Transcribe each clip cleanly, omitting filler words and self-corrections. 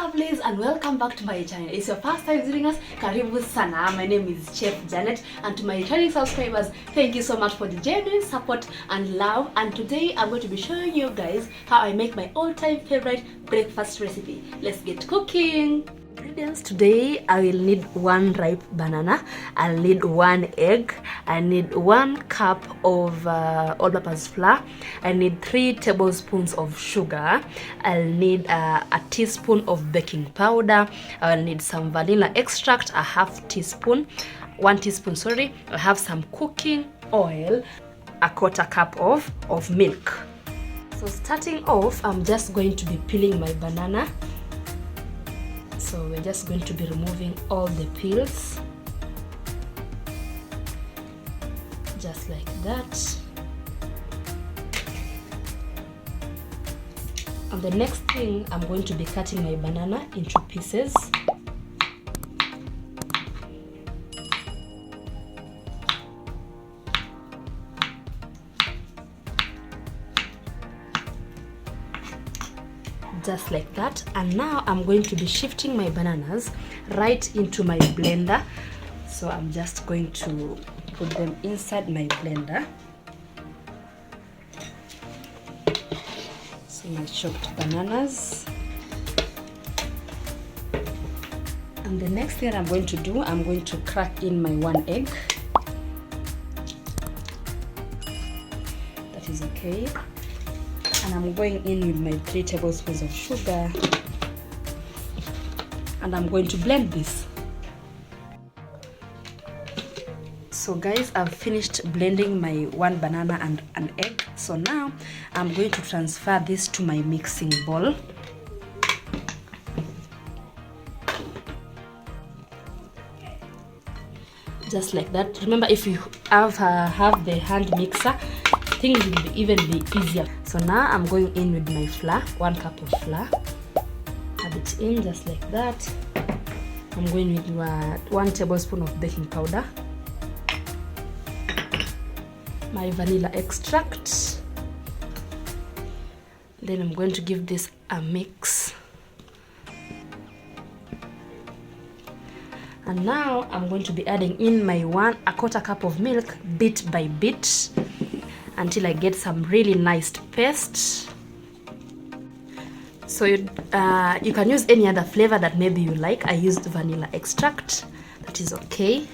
lovelies, and welcome back to my channel. It's your first time visiting us, karibu sana. My name is Chef Janet, and to my returning subscribers, thank you so much for the genuine support and love. And today I'm going to be showing you guys how I make my all-time favorite breakfast recipe. Let's get cooking. Ingredients today: I will need 1 ripe banana, I'll need 1 egg, I need 1 cup of all-purpose flour, I need 3 tablespoons of sugar, I'll need a teaspoon of baking powder, I'll need some vanilla extract, a half teaspoon, 1 teaspoon, sorry. I have some cooking oil, a 1/4 cup of milk. So starting off, I'm just going to be peeling my banana. So we're just going to be removing all the peels, just like that. And the next thing, I'm going to be cutting my banana into pieces. Just like that. And now I'm going to be shifting my bananas right into my blender. So I'm just going to put them inside my blender. So my chopped bananas. And the next thing I'm going to do, I'm going to crack in my 1 egg. That is okay. And I'm going in with my 3 tablespoons of sugar, and I'm going to blend this. So guys, I've finished blending my 1 banana and an egg. So now I'm going to transfer this to my mixing bowl. Just like that. Remember, if you have the hand mixer, things will even be easier. So now I'm going in with my flour, 1 cup of flour. Add it in just like that. I'm going with 1 tablespoon of baking powder, my vanilla extract. Then I'm going to give this a mix. And now I'm going to be adding in my 1/4 cup of milk, bit by bit, until I get some really nice paste. So you can use any other flavor that maybe you like. I used vanilla extract. That is okay.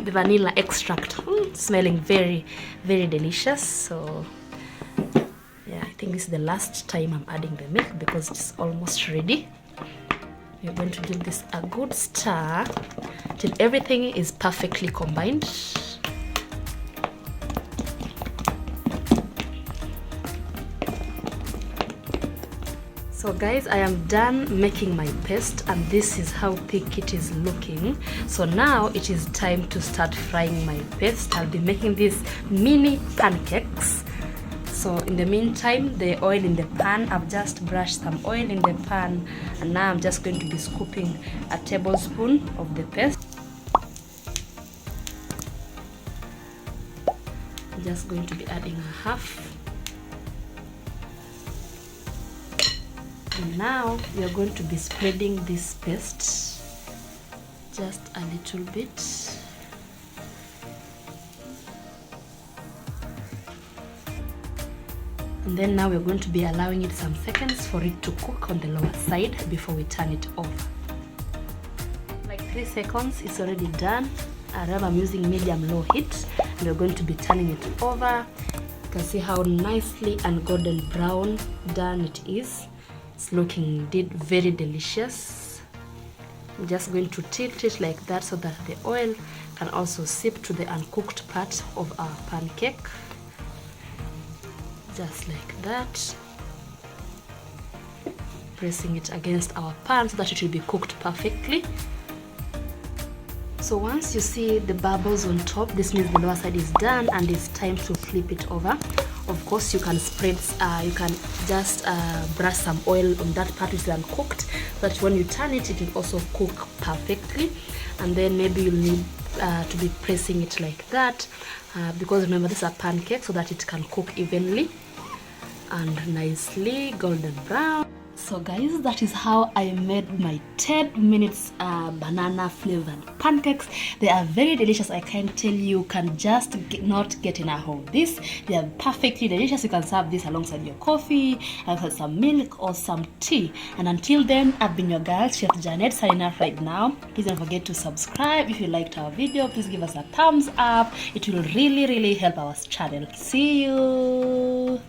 The vanilla extract smelling very, very delicious. So yeah, I think this is the last time I'm adding the milk because it's almost ready. We're going to give this a good stir till everything is perfectly combined. So guys, I am done making my paste, and this is how thick it is looking. So now it is time to start frying my paste. I'll be making these mini pancakes. So in the meantime, the oil in the pan, I've just brushed some oil in the pan, and now I'm just going to be scooping a tablespoon of the paste. I'm just going to be adding a half. And now we are going to be spreading this paste just a little bit. And then now we're going to be allowing it some seconds for it to cook on the lower side before we turn it over. Like 3 seconds, it's already done. I'm using medium-low heat, and we're going to be turning it over. You can see how nicely and golden brown done it is. It's looking indeed very delicious. I'm just going to tilt it like that so that the oil can also seep to the uncooked part of our pancake. Just like that. Pressing it against our pan so that it will be cooked perfectly. So once you see the bubbles on top, this means the lower side is done and it's time to flip it over. Of course, you can spread, you can just brush some oil on that part which is uncooked, so that when you turn it, it will also cook perfectly. And then maybe you'll need to be pressing it like that, because remember, this is a pancake, so that it can cook evenly. and nicely golden brown. So guys, that is how I made my 10 minutes banana flavored pancakes. They are very delicious. I can't tell you, can just not get enough of this. They are perfectly delicious. You can serve this alongside your coffee, alongside some milk or some tea. And until then, I've been your girl, Chef Janet, signing off right now. Please don't forget to subscribe. If you liked our video, please give us a thumbs up. It will really help our channel. See you.